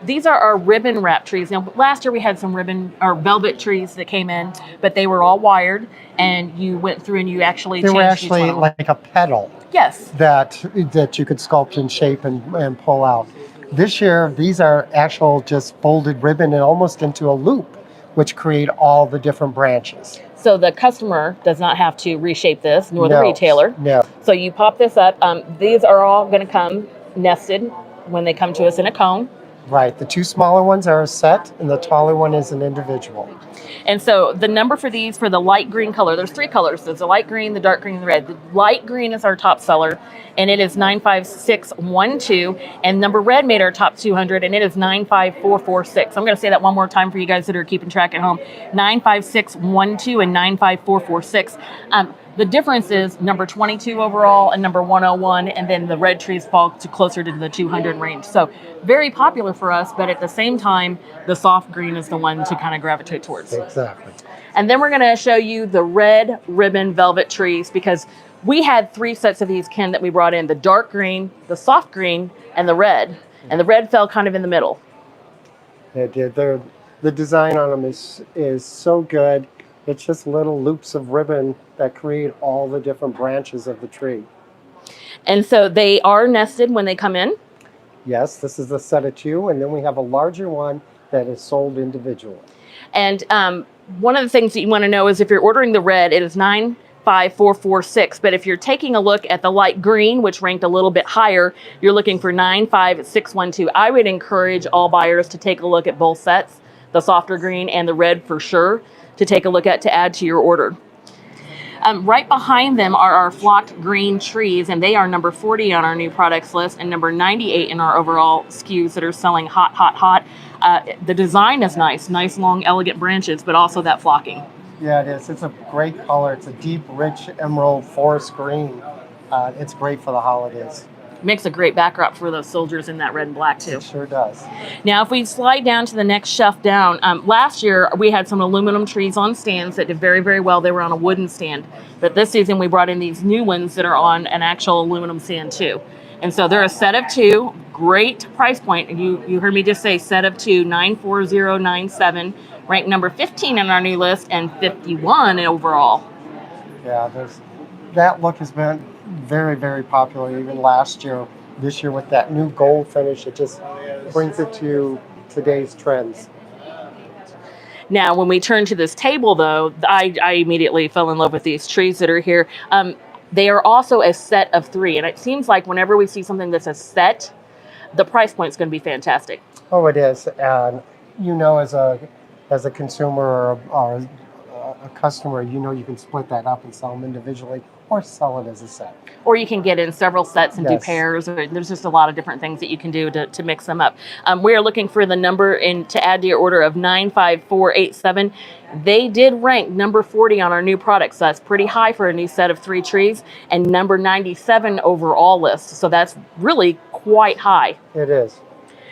These are our ribbon wrap trees. Now, last year we had some ribbon or velvet trees that came in, but they were all wired, and you went through and you actually They were changed each one actually of them. like a petal Yes. that you could sculpt and shape and pull out. This year, these are actual just folded ribbon and almost into a loop, which create all the different branches. So the customer does not have to reshape this, nor the No, retailer. no. So you pop this up. These are all going to come nested when they come to us in a cone. Right. The two smaller ones are a set, and the taller one is an individual. And so the number for these, for the light green color, there's three colors. There's the light green, the dark green, and the red. The light green is our top seller, and it is 95612. And number red made our top 200, and it is 95446. I'm going to say that one more time for you guys that are keeping track at home. 95612 and 95446. The difference is number 22 overall and number 101, and then the red trees fall to closer to the 200 range. So very popular for us, but at the same time, the soft green is the one to kind of gravitate towards. Exactly. And then we're going to show you the red ribbon velvet trees, because we had 3 sets of these, Ken, that we brought in: the dark green, the soft green, and the red. And the red fell kind of in the middle. It did. The design on them is so good. It's just little loops of ribbon that create all the different branches of the tree. And so they are nested when they come in. Yes, this is the set of 2, and then we have a larger one that is sold individually. And one of the things that you want to know is if you're ordering the red, it is 95446. But if you're taking a look at the light green, which ranked a little bit higher, you're looking for 95612. I would encourage all buyers to take a look at both sets, the softer green and the red for sure, to take a look at to add to your order. Right behind them are our flocked green trees, and they are number 40 on our new products list and number 98 in our overall SKUs that are selling hot, hot, hot. The design is nice long, elegant branches, but also that flocking. Yeah, it is. It's a great color. It's a deep, rich emerald forest green. It's great for the holidays. Makes a great backdrop for those soldiers in that red and black too. It sure does. Now, if we slide down to the next shelf down, last year we had some aluminum trees on stands that did very, very well. They were on a wooden stand. But this season we brought in these new ones that are on an actual aluminum stand too. And so they're a set of 2, great price point. You heard me just say set of 2, 94097, ranked number 15 on our new list and 51 overall. Yeah, that look has been very, very popular even last year. This year with that new gold finish, it just brings it to today's trends. Now, when we turn to this table, though, I immediately fell in love with these trees that are here. They are also a set of 3, and it seems like whenever we see something that's a set, the price point is going to be fantastic. Oh, it is. And as a consumer or a customer, you can split that up and sell them individually or sell it as a set. Or you can get in several sets and Yes. do pairs. Or there's just a lot of different things that you can do to mix them up. We are looking for the number to add to your order of 95487. They did rank number 40 on our new products. So that's pretty high for a new set of 3 trees, and number 97 overall list. So that's really quite high. It is.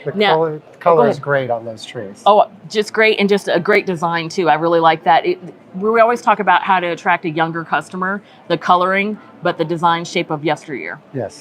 The Now- color is great on those trees. Oh, just great, and just a great design too. I really like that. We always talk about how to attract a younger customer, the coloring, but the design shape of yesteryear. Yes.